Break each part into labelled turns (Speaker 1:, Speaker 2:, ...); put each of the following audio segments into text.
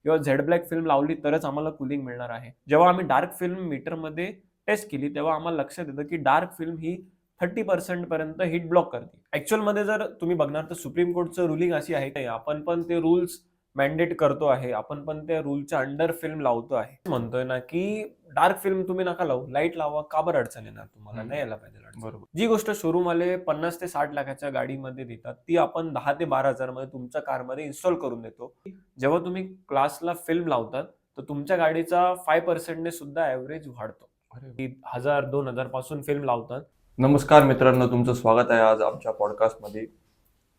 Speaker 1: किंवा Z black film लावली तरच आम्हाला कूलिंग मिळणार आहे. जेव्हा आम्ही डार्क फिल्म मीटरमध्ये टेस्ट केली तेव्हा आम्हाला लक्षात येतं की डार्क फिल्म ही 30% पर्यंत हीट ब्लॉक करते. ॲक्चुअलमध्ये जर तुम्ही बघणार तर सुप्रीम कोर्टचं रुलिंग अशी आहे की आपण पण ते रूल्स मॅन्डेट करतो आहे. आपण पण त्या रूलच्या अंडर फिल्म लावतो आहे. म्हणतोय ना की डार्क फिल्म तुम्ही नका लावू, लाईट लावा. का बरं अडचण येणार तुम्हाला? नाही यायला पाहिजे अडचण.
Speaker 2: बरोबर.
Speaker 1: जी गोष्ट शोरूमवाले 50 ते 60 लाखाच्या गाडीमध्ये देतात, ती आपण 10 ते 12,000 मध्ये तुमच्या कारमध्ये इन्स्टॉल करून देतो. जेव्हा तुम्ही क्लासला फिल्म लावतात, तर तुमच्या गाडीचा 5% ने सुद्धा ॲव्हरेज वाढतो.
Speaker 2: अरे
Speaker 1: की 1000-2000 पासून फिल्म लावतात.
Speaker 2: नमस्कार मित्रांनो, तुमचं स्वागत आहे आज आमच्या पॉडकास्टमध्ये.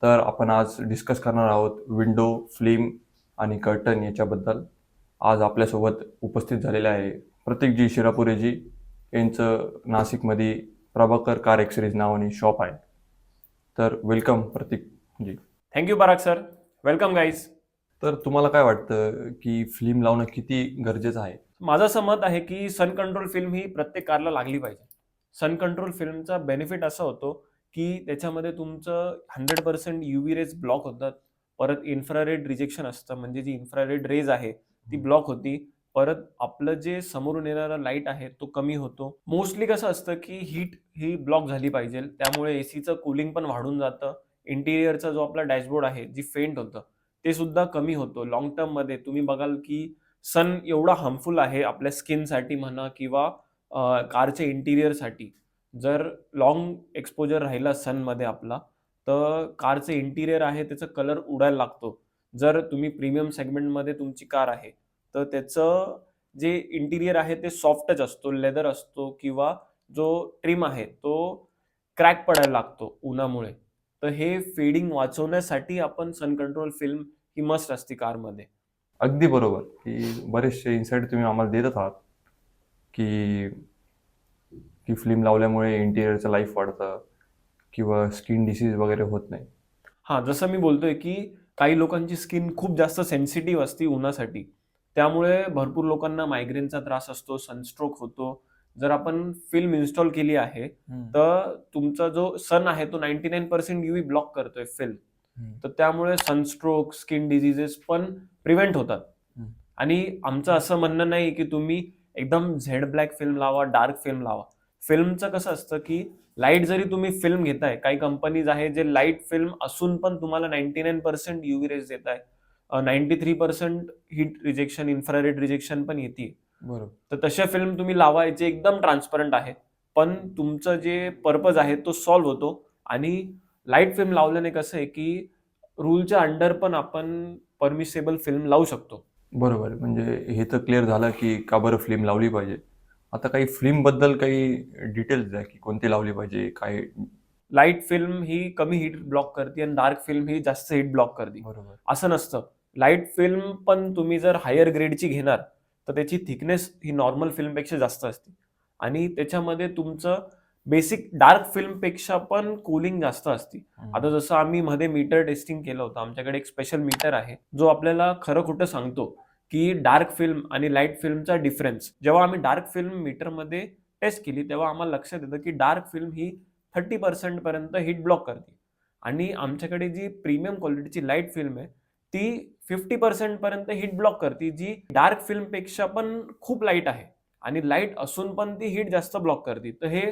Speaker 2: तर आपण आज डिस्कस करणार आहोत विंडो, फिल्म आणि कर्टन याच्याबद्दल. आज आपल्यासोबत उपस्थित झालेले आहे प्रतीकजी शिरापुरेजी. यांचं नाशिकमध्ये प्रभाकर कार एक्सरीज नावाने शॉप आहे. तर वेलकम प्रतीकजी.
Speaker 1: थँक पराग सर. Welcome guys.
Speaker 2: तर तुम्हाला काय वाटतं की फिल्म लावणं किती गरजेचं आहे?
Speaker 1: माझं असं मत आहे की सन कंट्रोल फिल्म ही प्रत्येक कारला लागली पाहिजे. सन कंट्रोल फिल्मचा बेनिफिट असा होतो की त्याच्यामध्ये तुमचं 100% यूव्ही रेज ब्लॉक होतात. परत इन्फ्रारेड रिजेक्शन असतं, म्हणजे जी इन्फ्रारेड रेज आहे ती ब्लॉक होती. परत आपलं जे समोरून येणारा लाईट आहे तो कमी होतो. मोस्टली कसं असतं की हीट ही ब्लॉक झाली पाहिजे, त्यामुळे एसीचं कूलिंग पण वाढून जातं. इंटिरियरचा जो आपला डॅशबोर्ड आहे जी फेंट होतं ते सुद्धा कमी होतं. लॉंग टर्ममध्ये तुम्ही बघाल की सन एवढा हार्मफुल आहे आपल्या स्किनसाठी म्हणा किंवा कारच्या इंटिरियरसाठी. जर लाँग एक्सपोजर राहिला सनमध्ये आपला, तर कारचं इंटिरियर आहे त्याचा कलर उडायला लागतो. जर तुम्ही प्रीमियम सेगमेंटमध्ये तुमची कार आहे, तर त्याचं जे इंटिरियर आहे ते सॉफ्टच असतो, लेदर असतो किंवा जो ट्रिम आहे तो क्रॅक पडायला लागतो उन्हामुळे. तर हे फेडिंग वाचवण्यासाठी आपण सन कंट्रोल फिल्म ही मस्ट असते कारमध्ये.
Speaker 2: अगदी बरोबर की बरेचसे इन्साईट तुम्ही आम्हाला देत आहात की की फिल्म लावल्यामुळे इंटिरियरचं लाईफ वाढतं किंवा स्किन डिसीज वगैरे होत नाही.
Speaker 1: हां, जसं मी बोलतोय, की काही लोकांची स्किन खूप जास्त सेन्सिटिव्ह असते उन्हासाठी. त्यामुळे भरपूर लोकांना मायग्रेनचा त्रास असतो, सनस्ट्रोक होतो. जर आपण फिल्म इन्स्टॉल केली आहे, तर तुमचा जो सन आहे तो 99% यूव्ही ब्लॉक करतोय फिल्म. तर त्यामुळे सनस्ट्रोक, स्किन डिसीजेस पण प्रिव्हेंट होतात. आणि आमचं असं म्हणणं नाही, की तुम्ही एकदम झेड ब्लॅक फिल्म लावा, डार्क फिल्म लावा. फिल्मचं कसं असतं, की लाईट जरी तुम्ही फिल्म घेताय, काही कंपनीज आहे जे लाईट फिल्म असून पण तुम्हाला 99% यूव्ही रेज देताय. 93% हीट रिजेक्शन, इन्फ्रारेड रिजेक्शन पण येतीये.
Speaker 2: बरोबर.
Speaker 1: तर तशा फिल्म तुम्ही लावा जे एकदम ट्रान्सपरंट आहे. पण तुमचं जे पर्पज आहे तो सॉल्व्ह होतो. आणि लाईट फिल्म लावल्याने कसं आहे, की रूलच्या अंडर पण आपण परमिसेबल फिल्म लावू शकतो.
Speaker 2: बरोबर. म्हणजे हे तर क्लिअर झालं की का बरं फिल्म लावली पाहिजे. आता काही फिल्मबद्दल काही डिटेल्स द्या की कोणती लावली पाहिजे? काय?
Speaker 1: लाईट फिल्म ही कमी हीट ब्लॉक करते आणि डार्क फिल्म ही जास्त हीट ब्लॉक करते.
Speaker 2: बरोबर.
Speaker 1: असं नसतं. लाईट फिल्म पण तुम्ही जर हायर ग्रेडची घेणार, तर त्याची थिकनेस ही नॉर्मल फिल्मपेक्षा जास्त असते. आणि त्याच्यामध्ये तुमचं बेसिक डार्क फिल्मपेक्षा पण कूलिंग जास्त असते. आता जसं आम्ही मध्ये मीटर टेस्टिंग केलं होतं. आमच्याकडे एक स्पेशल मीटर आहे, जो आपल्याला खरं खोटं सांगतो, की डार्क फिल्म आणि लाईट फिल्मचा डिफरन्स. जेव्हा आम्ही डार्क फिल्म मीटरमध्ये टेस्ट केली, तेव्हा आम्हाला लक्षात येतं, की डार्क फिल्म ही 30% पर्यंत हीट ब्लॉक करते. आणि आमच्याकडे जी प्रीमियम क्वालिटीची लाईट फिल्म आहे, ती 50% पर्यंत हीट ब्लॉक करते, जी डार्क फिल्मपेक्षा पण खूप लाईट आहे. आणि लाईट असून पण ती हीट जास्त ब्लॉक करते. तर हे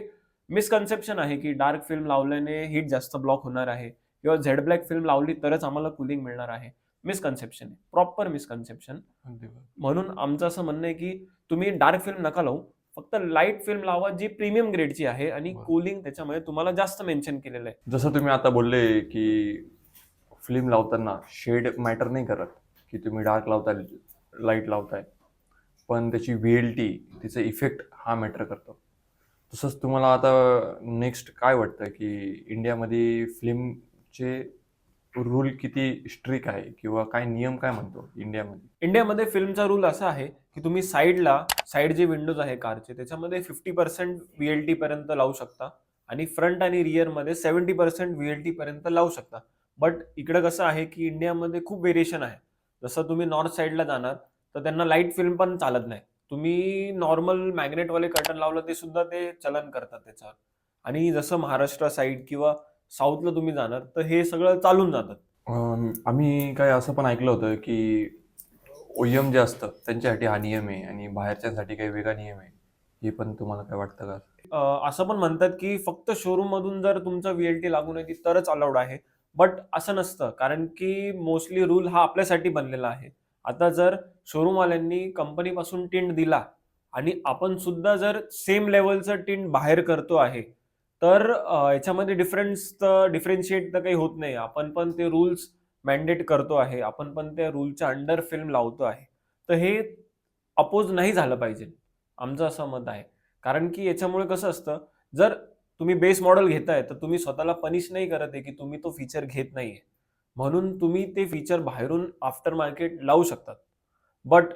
Speaker 1: मिसकन्सेप्शन आहे, की डार्क फिल्म लावल्याने हीट जास्त ब्लॉक होणार आहे किंवा झेड ब्लॅक फिल्म लावली तरच आम्हाला कूलिंग मिळणार आहे. मिसकन्सेप्शन आहे. Proper misconception.
Speaker 2: अगदी बरोबर.
Speaker 1: म्हणून आमचं असं म्हणणं आहे, की तुम्ही डार्क फिल्म नका लावू. फक्त लाईट फिल्म लावा जी प्रीमियम ग्रेडची आहे आणि
Speaker 2: बरं.
Speaker 1: कूलिंग त्याच्यामध्ये तुम्हाला जास्त मेन्शन केलेलं आहे.
Speaker 2: जसं तुम्ही आता बोलले की फिल्म लावताना शेड मॅटर नाही करत, की तुम्ही डार्क लावताय, लाईट लावताय. पण त्याची व्हीएलटी, तिचा इफेक्ट हा मॅटर करतो. तसंच तुम्हाला आता नेक्स्ट काय वाटतं की इंडियामध्ये फिल्मचे रूल किती स्ट्रिक्ट आहे किंवा काय नियम काय म्हणतो इंडियामध्ये?
Speaker 1: इंडियामध्ये फिल्मचा रूल असा आहे, की तुम्ही साइड जे विंडोज आहे कारचे त्याच्यामध्ये 50% व्हीएलटी पर्यंत लावू शकता आणि फ्रंट आणि रिअरमध्ये 70% व्हीएलटी पर्यंत लावू शकता. बट इकडं कसं आहे, की इंडियामध्ये खूप व्हेरिएशन आहे. जसं तुम्ही नॉर्थ साइडला जाणार, तर त्यांना लाईट फिल्म पण चालत नाही. तुम्ही नॉर्मल मॅग्नेटवाले कर्टन लावलं ते सुद्धा ते चलन करतात त्याच्यावर. आणि जसं महाराष्ट्र साइड किंवा साऊथला तुम्ही जाणार, तर हे सगळं चालून जातं.
Speaker 2: आम्ही काय असं पण ऐकलं होतं की OEM जे असतं त्यांच्यासाठी हा नियम आहे आणि बाहेरच्यांसाठी काही वेगळा नियम आहे, हे पण तुम्हाला काय वाटतं का?
Speaker 1: असं पण म्हणतात की फक्त शोरूम मधून जर तुमचं VLT लागून येते तरच अलाउड आहे. बट असं नसतं, कारण की मोस्टली रूल हा आपल्यासाठी बनलेला आहे. आता जर शोरूमवाल्यांनी कंपनीपासून टिंट दिला आणि आपण सुद्धा जर सेम लेव्हलचं टिंट बाहेर करतो आहे, तर याच्यामध्ये डिफरन्शिएट तर काही होत नाही. आपण पण ते रूल्स मॅन्डेट करतो आहे. आपण पण त्या रूलच्या अंडर फिल्म लावतो आहे. तर हे अपोज नाही झालं पाहिजे. आमचं असं मत आहे. कारण की याच्यामुळे कसं असतं, जर तुम्ही बेस मॉडेल घेताय, तर तुम्ही स्वतःला पनिश नाही करत आहे, की तुम्ही तो फीचर घेत नाहीये. म्हणून तुम्ही ते फीचर बाहेरून आफ्टर मार्केट लावू शकतात. बट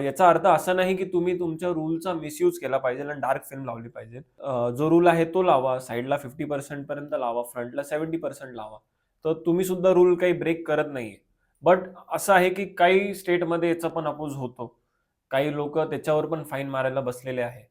Speaker 1: याचा अर्थ असा नाही, की तुम्ही तुमच्या रूलचा मिसयूज केला पाहिजे आणि डार्क फिल्म लावली पाहिजे. जो रूल आहे तो लावा, साइडला 50% पर्यंत लावा, फ्रंटला 70% लावा. तर तुम्ही सुद्धा रूल काही ब्रेक करत नाहीये. बट असं आहे, की काही स्टेटमध्ये याचा पण अपोज होतो. काही लोकं त्याच्यावर पण फाईन मारायला बसलेले आहे.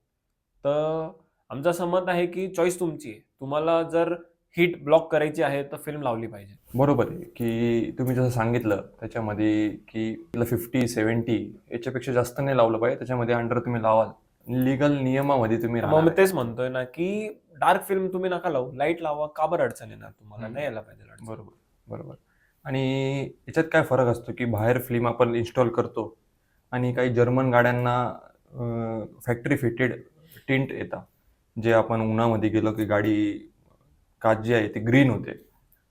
Speaker 1: तर आमचं असं मत आहे, की चॉईस तुमची आहे. तुम्हाला जर हिट ब्लॉक करायची आहे, तर फिल्म लावली पाहिजे.
Speaker 2: बरोबर आहे, की तुम्ही जसं सांगितलं त्याच्यामध्ये की 50-70 याच्यापेक्षा जास्त नाही लावलं पाहिजे. त्याच्यामध्ये अंडर तुम्ही लावाल. लीगल नियमामध्ये तुम्ही
Speaker 1: मग
Speaker 2: राहणार
Speaker 1: मी
Speaker 2: आहे.
Speaker 1: तेच म्हणतोय ना, की डार्क फिल्म तुम्ही नका लावू. लाईट लावा. का बरं अडचण येणार तुम्हाला?
Speaker 2: हम्म.
Speaker 1: नाही यायला पाहिजे अडचण.
Speaker 2: बरोबर, बरोबर. आणि याच्यात काय फरक असतो, की बाहेर फिल्म आपण इन्स्टॉल करतो आणि काही जर्मन गाड्यांना फॅक्टरी फिटेड टिंट येतात, जे आपण उन्हामध्ये गेलो की गाडी काच जी आहे ती ग्रीन होते.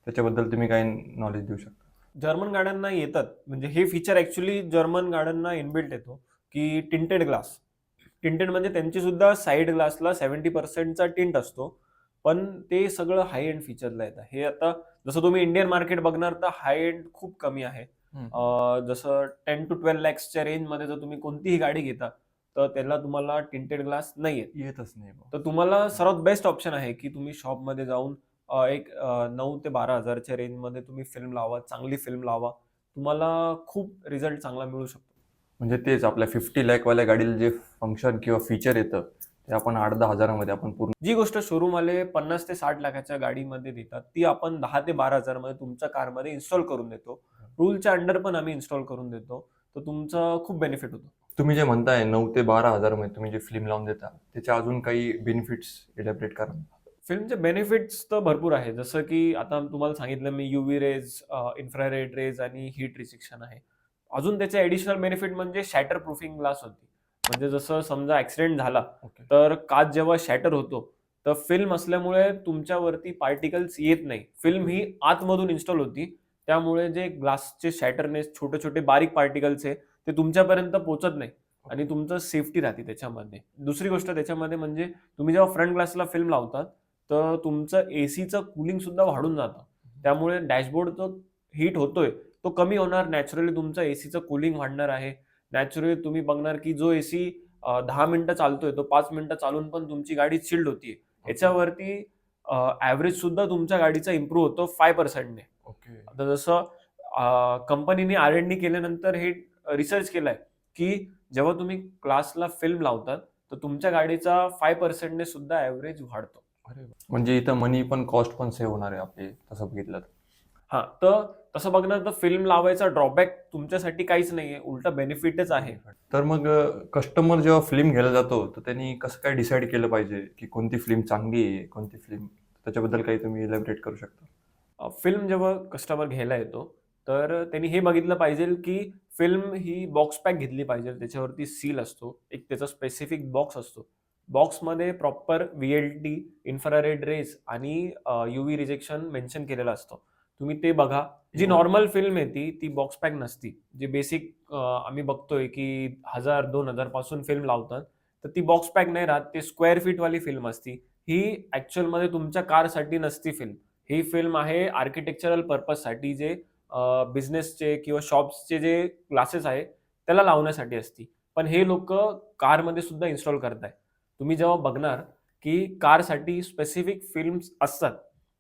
Speaker 2: त्याच्याबद्दल तुम्ही काय नॉलेज देऊ शकता?
Speaker 1: जर्मन गाड्यांना येतात. म्हणजे हे फीचर ॲक्चुअली जर्मन गाड्यांना इनबिल्ट येतो, की टिंटेड ग्लास. टिंटेड म्हणजे त्यांची सुद्धा साइड ग्लासला 70% चा टिंट असतो. पण ते सगळं हाय एंड फीचरला येतं. हे आता जसं तुम्ही इंडियन मार्केट बघणार तर हाय एंड खूप कमी आहे. जसं 10 to 12 लॅक्सच्या रेंजमध्ये जर तुम्ही कोणतीही गाडी घेता, तर त्याला तुम्हाला टिंटेड ग्लास नाही येत.
Speaker 2: येतच नाही बुवा.
Speaker 1: तर तुम्हाला सर्वात बेस्ट ऑप्शन आहे, की तुम्ही शॉपमध्ये जाऊन एक 9,000 ते 12,000च्या रेंजमध्ये तुम्ही फिल्म लावा, चांगली फिल्म लावा. तुम्हाला खूप रिझल्ट चांगला मिळू शकतो.
Speaker 2: म्हणजे तेच आपल्या 50 लॅकवाल्या गाडीला जे फंक्शन किंवा फीचर येतं, ते आपण 8-10 हजारामध्ये आपण पूर्ण.
Speaker 1: जी गोष्ट शोरूमवाले 50 ते 60 लाखाच्या गाडीमध्ये देतात, ती आपण 10 ते 12,000 मध्ये तुमच्या कारमध्ये इन्स्टॉल करून देतो. रूलच्या अंडर पण आम्ही इन्स्टॉल करून देतो. तर तुमचा खूप बेनिफिट होतो.
Speaker 2: तुम्ही जे म्हणताय 9 ते 12 हजारमध्ये तुम्ही जे फिल्म लावून देता, त्याच्या अजून काही बेनिफिट्स इलॅबोरेट करा.
Speaker 1: फिल्मचे बेनिफिट्स तर भरपूर आहे. जसं की आता तुम्हाला सांगितलं मी UV रेज, इन्फ्रारेड रेज आणि हीट रिस्ट्रिक्शन आहे. अजून त्याचे ॲडिशनल बेनिफिट म्हणजे शॅटर प्रूफिंग ग्लास होती. म्हणजे जसं समजा ॲक्सिडेंट झाला,
Speaker 2: ओके.
Speaker 1: तर काच जेव्हा शॅटर होतो, तर फिल्म असल्यामुळे तुमच्यावरती पार्टिकल्स येत नाही. फिल्म ही आतमधून इन्स्टॉल होती. त्यामुळे जे ग्लासचे शॅटरनेस छोटे-छोटे बारीक पार्टिकल्स आहे, ते तुमच्यापर्यंत पोहोचत नाही आणि तुमचं सेफ्टी राहते त्याच्यामध्ये. दुसरी गोष्ट त्याच्यामध्ये म्हणजे तुम्ही जेव्हा फ्रंट ग्लासला फिल्म लावतात, तर तुमचं एसीचं कूलिंग सुद्धा वाढून जातं. त्यामुळे डॅशबोर्ड जो हीट होतोय, तो कमी होणार. नॅचरली तुमचं एसीचं कूलिंग वाढणार आहे. नॅचरली तुम्ही बघणार की जो एसी 10 मिनिटं चालतोय, तो 5 मिनिटं चालून पण तुमची गाडी चिल्ड होतीये. याच्यावरती ॲव्हरेज सुद्धा तुमच्या गाडीचा इम्प्रूव्ह होतो 5% ने.
Speaker 2: ओके.
Speaker 1: आता जसं कंपनीने R&D केल्यानंतर हे रिसर्च केलाय, की जेव्हा तुम्ही क्लासला फिल्म लावतात, तर तुमच्या गाडीचा 5% ने सुद्धा ॲव्हरेज वाढतो.
Speaker 2: अरे वा. म्हणजे इथं मनी पण कॉस्ट पण सेव्ह होणार आहे आपली, तसं बघितलं तर.
Speaker 1: हां, तर तसं बघणार तर फिल्म लावायचा ड्रॉबॅक तुमच्यासाठी काहीच नाहीये. उलटं बेनिफिटच आहे.
Speaker 2: तर मग कस्टमर जेव्हा फिल्म घ्यायला जातो, तर त्यांनी कसं काय डिसाईड केलं पाहिजे, की कोणती फिल्म चांगली आहे, कोणती फिल्म, त्याच्याबद्दल काही तुम्ही इलॅबोरेट करू शकता?
Speaker 1: फिल्म जेव्हा कस्टमर घ्यायला येतो, तर त्यांनी हे बघितलं पाहिजे, की फिल्म ही बॉक्स पॅक घेतली पाहिजे. त्याच्यावरती सील असतो. एक त्याचा स्पेसिफिक बॉक्स असतो. बॉक्समध्ये प्रॉपर VLT, इन्फ्रारेड रेज आणि UV रिजेक्शन मेन्शन केलेलं असतं. तुम्ही ते बघा. जी नॉर्मल फिल्म आहे ती बॉक्स पॅक नसती. जी बेसिक आम्ही बघतोय, की 1000-2000 पासून फिल्म लावतात. तर ती बॉक्स पॅक नाही राहत. ते स्क्वेअर फीटवाली फिल्म असती. ही ॲक्चुअलमध्ये तुमच्या कारसाठी नसती फिल्म. ही फिल्म आहे आर्किटेक्चरल पर्पजसाठी, जे बिझनेसचे किंवा शॉप्सचे जे ग्लासेस आहे, त्याला लावण्यासाठी असती. पण हे लोकं कारमध्ये सुद्धा इन्स्टॉल करताय. तुम्ही जेव्हा बघणार, की कारसाठी स्पेसिफिक फिल्म्स असतात,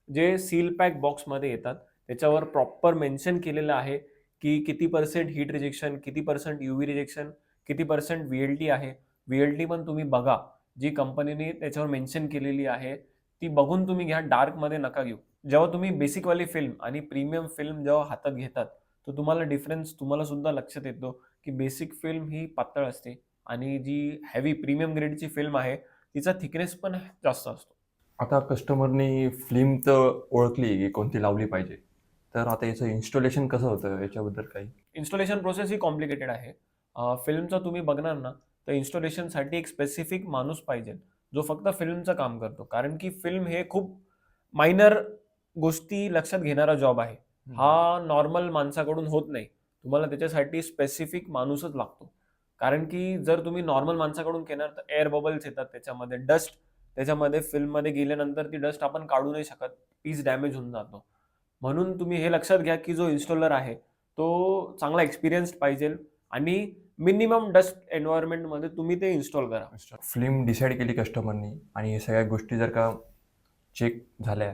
Speaker 1: जे सील पॅक बॉक्समध्ये येतात. त्याच्यावर प्रॉपर मेन्शन केलेलं आहे, की किती पर्सेंट हीट रिजेक्शन, किती पर्सेंट UV रिजेक्शन, किती पर्सेंट VLT आहे. VLT पण तुम्ही बघा. जी कंपनीने त्याच्यावर मेन्शन केलेली आहे, ती बघून तुम्ही घ्या. डार्कमध्ये नका घेऊ. जेव्हा तुम्ही बेसिकवाली फिल्म आणि प्रीमियम फिल्म जेव्हा हातात घेतात, तर तुम्हाला डिफरन्स तुम्हाला सुद्धा लक्षात येतो, की बेसिक फिल्म ही पातळ असते आणि जी हेवी प्रीमियम ग्रेडची फिल्म आहे तिचा थिकनेस पण जास्त असतो.
Speaker 2: आता कस्टमरनी फिल्म तर ओळखली की कोणती लावली पाहिजे, तर आता याचं इन्स्टॉलेशन कसं होतं याच्याबद्दल काही?
Speaker 1: इन्स्टॉलेशन प्रोसेस ही कॉम्प्लिकेटेड आहे. फिल्मचं तुम्ही बघणार ना, तर इन्स्टॉलेशनसाठी एक स्पेसिफिक माणूस पाहिजे, जो फक्त फिल्मचं काम करतो. कारण की फिल्म हे खूप मायनर गोष्टी लक्षात घेणारा जॉब आहे. हा नॉर्मल माणसाकडून होत नाही. तुम्हाला त्याच्यासाठी स्पेसिफिक माणूसच लागतो. कारण की जर तुम्ही नॉर्मल माणसाकडून केणार तर एअर बबल्स येतात त्याच्यामध्ये, डस्ट त्याच्यामध्ये फिल्ममध्ये गेल्यानंतर ती डस्ट आपण काढू नाही शकत. पीस डॅमेज होऊन जातो. म्हणून तुम्ही हे लक्षात घ्या की जो इन्स्टॉलर आहे तो चांगला एक्सपिरियन्स्ड पाहिजे आणि मिनिमम डस्ट एन्व्हायरमेंटमध्ये तुम्ही ते इन्स्टॉल करा.
Speaker 2: फिल्म डिसाईड केली कस्टमरनी आणि हे सगळ्या गोष्टी जर का चेक झाल्या,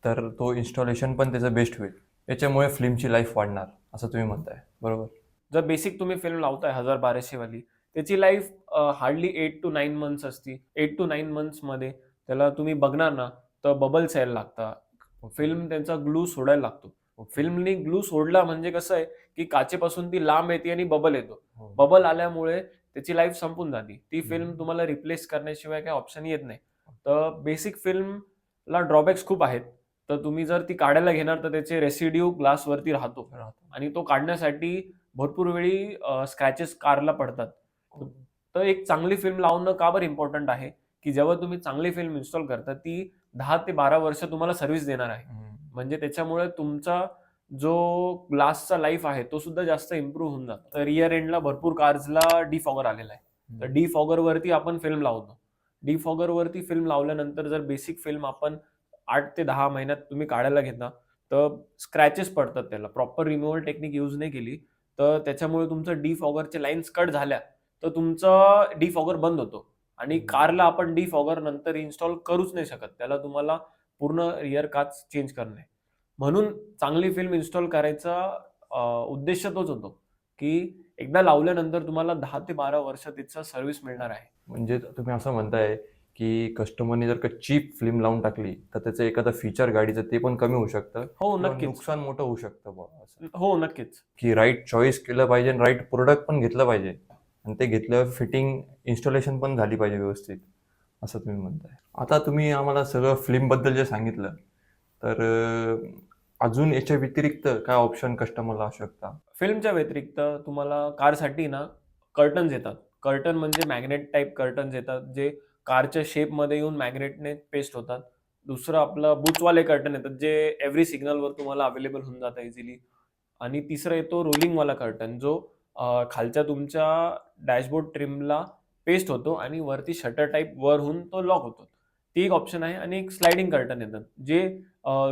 Speaker 2: तर तो इन्स्टॉलेशन पण त्याचं बेस्ट होईल. याच्यामुळे फिल्मची लाईफ वाढणार असं तुम्ही म्हणताय, बरोबर?
Speaker 1: जर बेसिक तुम्ही फिल्म लावताय 1000-1200 वाली, त्याची लाईफ हार्डली 8 to 9 मंथ्स असती. 8 to 9 मंथ्समध्ये त्याला तुम्ही बघणार ना, तर बबल्स यायला लागतात. फिल्म त्यांचा ग्लू सोडायला लागतो. फिल्मनी ग्लू सोडला म्हणजे कसं आहे, की काचेपासून ती लांब येते आणि बबल येतो.
Speaker 2: हो.
Speaker 1: बबल आल्यामुळे त्याची लाईफ संपून जाते. ती फिल्म
Speaker 2: हम्म.
Speaker 1: तुम्हाला रिप्लेस करण्याशिवाय काही ऑप्शन येत नाही. तर बेसिक फिल्मला ड्रॉबॅक्स खूप आहेत. तर तुम्ही जर ती काढायला घेणार तर त्याचे रेसिड्यू ग्लासवरती राहतो आणि तो काढण्यासाठी भरपूर वेळी स्क्रॅचेस कारला पडतात. तर एक चांगली फिल्म लावणं का बरं इम्पॉर्टंट आहे, की जेव्हा तुम्ही चांगली फिल्म इन्स्टॉल करता ती 10 ते 12 वर्ष तुम्हाला सर्व्हिस देणार आहे. म्हणजे त्याच्यामुळे तुमचा जो ग्लासचा लाईफ आहे तो सुद्धा जास्त इम्प्रूव्ह होऊन जातो. तर रिअर एंडला भरपूर कार्सला डिफॉगर आलेला आहे. तर डिफॉगर वरती आपण फिल्म लावतो. डिफॉगर वरती फिल्म लावल्यानंतर जर बेसिक फिल्म आपण 8 ते 10 महिन्यात तुम्ही काढायला घेता तर स्क्रॅचेस पडतात त्याला. प्रॉपर रिमूव्हल टेक्निक यूज नाही केली तर त्याच्यामुळे तुमचं डिफॉगरचे लाईन्स कट झाल्या तर तुमचा डिफॉगर बंद होतो आणि कारला आपण डिफॉगर नंतर इन्स्टॉल करूच नाही शकत. त्याला तुम्हाला पूर्ण रिअर काच चेंज करणे. म्हणून चांगली फिल्म इन्स्टॉल करायचा उद्देश तोच होतो, की एकदा लावल्यानंतर तुम्हाला 10 ते 12 वर्ष तिचं सर्व्हिस मिळणार आहे.
Speaker 2: म्हणजे तुम्ही असं म्हणताय की कस्टमरनी जर का चीप फिल्म लावून टाकली तर त्याचं एखादं फीचर गाडीचं ते पण कमी होऊ शकतं
Speaker 1: हो,
Speaker 2: किंवा
Speaker 1: नक्कीच.
Speaker 2: नुकसान मोठं होऊ शकतं बुवा असं.
Speaker 1: हो, नक्कीच.
Speaker 2: की राईट चॉईस केलं पाहिजे आणि राईट प्रोडक्ट पण घेतलं पाहिजे आणि ते घेतल्यावर फिटिंग इन्स्टॉलेशन पण झाली पाहिजे व्यवस्थित, असं तुम्ही म्हणताय. आता तुम्ही आम्हाला सगळं फिल्मबद्दल जे सांगितलं, तर अजून याच्या व्यतिरिक्त काय ऑप्शन कस्टमरला असू शकता?
Speaker 1: फिल्मच्या व्यतिरिक्त तुम्हाला कारसाठी ना कर्टन्स येतात. कर्टन म्हणजे मॅग्नेट टाइप कर्टन्स येतात, जे कारच्या शेपमध्ये येऊन मॅग्नेटने पेस्ट होतात. दुसरं आपलं बुचवाले कर्टन येतात, जे एव्हरी सिग्नलवर तुम्हाला अवेलेबल होऊन जातं इझिली. आणि तिसरा येतो रोलिंगवाला कर्टन, जो खालच्या तुमच्या डॅशबोर्ड ट्रिमला पेस्ट होतो आणि वरती शटर टाइप वर होऊन तो लॉक होतो. ती एक ऑप्शन आहे आणि एक स्लायडिंग कर्टन येतात, जे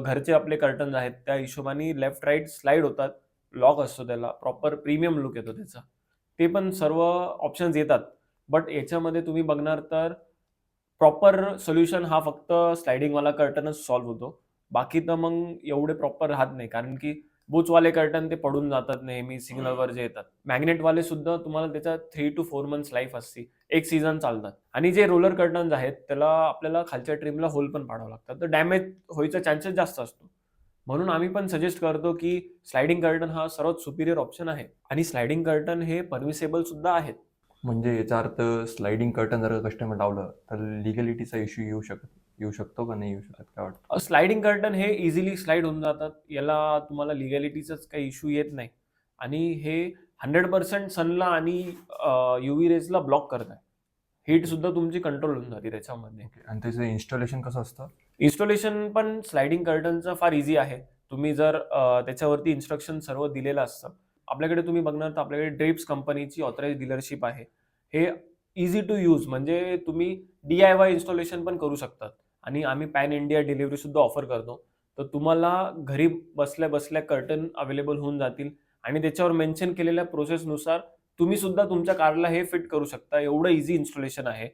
Speaker 1: घरचे आपले कर्टन्स आहेत त्या हिशोबाने लेफ्ट राईट स्लाइड होतात. लॉक असतो त्याला, प्रॉपर प्रीमियम लुक येतो त्याचा. ते पण सर्व ऑप्शन्स येतात. बट याच्यामध्ये तुम्ही बघणार तर प्रॉपर सोल्युशन हा फक्त स्लायडिंगवाला कर्टनच सॉल्व्ह होतो. बाकी तर मग एवढे प्रॉपर राहत नाही. कारण की बुचवाले कर्टन ते पडून जातात नेहमी सिग्नलवर जे येतात. मॅग्नेटवाले सुद्धा तुम्हाला त्याचा 3 to 4 मंथ्स लाईफ असते. एक सीझन चालतात. आणि जे रोलर कर्टन्स आहेत त्याला आपल्याला खालच्या ट्रिमला होल पण पाडावं लागतात. तर डॅमेज व्हायचा चान्सेस जास्त असतो. म्हणून आम्ही पण सजेस्ट करतो की स्लायडिंग कर्टन हा सर्वात सुपिरियर ऑप्शन आहे. आणि स्लायडिंग कर्टन हे परमिसेबल सुद्धा आहेत.
Speaker 2: म्हणजे याचा अर्थ स्लायडिंग कर्टन जर कस्टमर लावलं तर लिगलिटीचा इश्यू येऊ शकतो का नाही येऊ शकत, काय वाटतं?
Speaker 1: स्लायडिंग कर्टन हे इझिली स्लाइड होऊन जातात. याला तुम्हाला लिगॅलिटीचाच काही इश्यू येत नाही. आणि हे 100% सनला आणि यूव्ही रेजला ब्लॉक करत आहे. हीट सुद्धा तुमची कंट्रोल होऊन जाते त्याच्यामध्ये.
Speaker 2: आणि त्याचं इन्स्टॉलेशन कसं असतं?
Speaker 1: इन्स्टॉलेशन पण स्लायडिंग कर्टनचं फार इझी आहे. तुम्ही जर त्याच्यावरती इन्स्ट्रक्शन सर्व दिलेलं असतं. आपल्याकडे तुम्ही बघणार तर आपल्याकडे ड्रेप्स कंपनीची ऑथराइज्ड डीलरशिप आहे. हे इझी टू यूज, म्हणजे तुम्ही DIY इन्स्टॉलेशन पण करू शकतात. आणि आम्ही पॅन इंडिया डिलिव्हरी सुद्धा ऑफर करतो. तर तुम्हाला घरी बसल्या बसल्या कर्टन अवेलेबल होऊन जातील आणि त्याच्यावर मेन्शन केलेल्या प्रोसेसनुसार तुम्ही सुद्धा तुमच्या कारला हे फिट करू शकता. एवढं इझी इन्स्टॉलेशन आहे.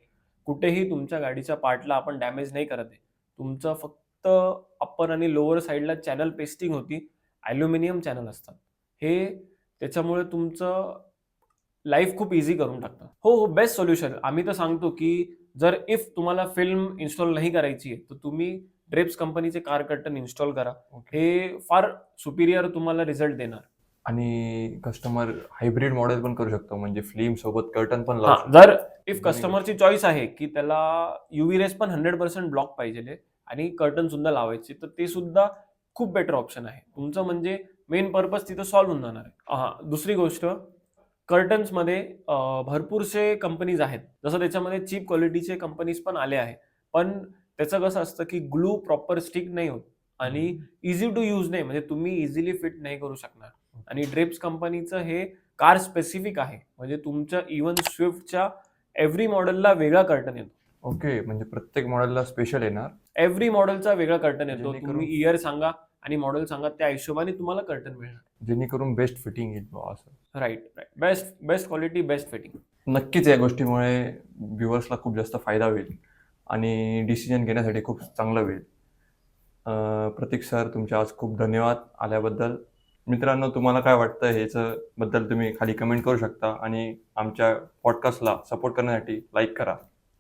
Speaker 1: कुठेही तुमच्या गाडीच्या पार्टला आपण डॅमेज नाही करत आहे. तुमचं फक्त अप्पर आणि लोअर साईडला चॅनल पेस्टिंग होती. ॲल्युमिनियम चॅनल असतात. हे त्याच्यामुळे तुमचं लाईफ खूप इझी करून टाकतं. हो, बेस्ट सोल्युशन. आम्ही तर सांगतो की जर इफ तुम्हाला फिल्म इन्स्टॉल नाही करायची आहे, तर तुम्ही ड्रेप्स कंपनीचे कार कर्टन इन्स्टॉल करा. हे फार सुपिरियर तुम्हाला रिझल्ट देणार.
Speaker 2: आणि कस्टमर हायब्रिड मॉडेल पण करू शकतो, म्हणजे फ्लेम सोबत कर्टन पण लावू
Speaker 1: हा,
Speaker 2: शकतो.
Speaker 1: जर इफ कस्टमरची चॉईस आहे की त्याला युव्ही रेस पण 100% ब्लॉक पाहिजे आणि कर्टन सुद्धा लावायचे, तर ते सुद्धा खूप बेटर ऑप्शन आहे तुमचं. म्हणजे मेन पर्पज तिथं सॉल्व्ह होऊन जाणार आहे. हा, दुसरी गोष्ट, कर्टन्समध्ये भरपूरसे कंपनीज आहेत, जसं त्याच्यामध्ये चीप क्वालिटीचे कंपनीज पण आले आहे, पण त्याचं कसं असतं की ग्लू प्रॉपर स्टिक नाही होत आणि इझी टू यूज नाही, म्हणजे तुम्ही इझिली फिट नाही करू शकणार. आणि ड्रेप्स कंपनीचं हे कार स्पेसिफिक आहे, म्हणजे तुमच्या इव्हन स्विफ्टच्या एव्हरी मॉडेलला वेगळा कर्टन येतो.
Speaker 2: ओके, म्हणजे प्रत्येक मॉडेलला स्पेशल येणार.
Speaker 1: एव्हरी मॉडेलचा वेगळा कर्टन येतो.
Speaker 2: जेणेकरून-
Speaker 1: तुम्ही इयर सांगा आणि मॉडेल सांगा, त्या हिशोबाने तुम्हाला कर्टन मिळणार.
Speaker 2: जेणेकरून बेस्ट फिटिंग येईल बुवा असं.
Speaker 1: Right right, best quality, best fitting.
Speaker 2: नक्कीच या गोष्टीमुळे व्ह्युअर्सला खूप जास्त फायदा होईल आणि डिसिजन घेण्यासाठी खूप चांगलं होईल. प्रतीक सर, तुमचे आज खूप धन्यवाद आल्याबद्दल. मित्रांनो, तुम्हाला काय वाटतं ह्याचं बद्दल तुम्ही खाली कमेंट करू शकता आणि आमच्या पॉडकास्टला सपोर्ट करण्यासाठी लाईक करा.